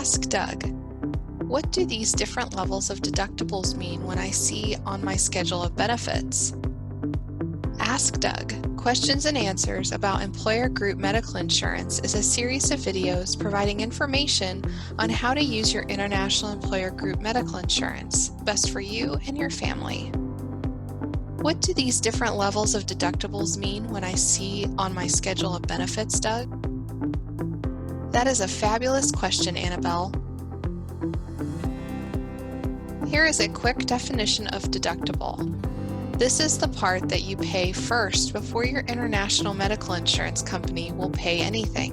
Ask Doug. What do these different levels of deductibles mean when I see on my schedule of benefits? Ask Doug. Questions and Answers about employer group medical insurance is a series of videos providing information on how to use your international employer group medical insurance, best for you and your family. What do these different levels of deductibles mean when I see on my schedule of benefits, Doug? That is a fabulous question, Annabelle. Here is a quick definition of deductible. This is the part that you pay first before your international medical insurance company will pay anything.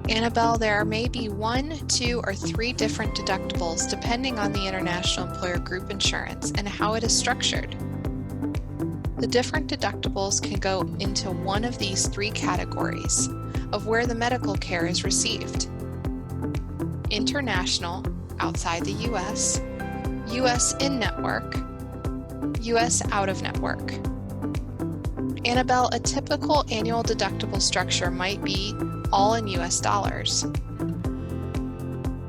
Annabelle, there may be 1, 2, or 3 different deductibles depending on the international employer group insurance and how it is structured. The different deductibles can go into one of these 3 categories of where the medical care is received: international, outside the U.S., U.S. in-network, U.S. out-of-network. Annabelle, a typical annual deductible structure might be all in U.S. dollars.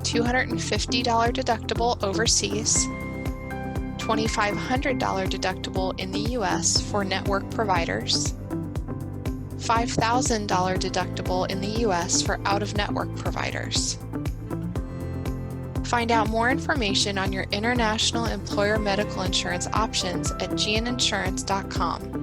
$250 deductible overseas, $2,500 deductible in the U.S. for network providers, $5,000 deductible in the U.S. for out-of-network providers. Find out more information on your international employer medical insurance options at gninsurance.com.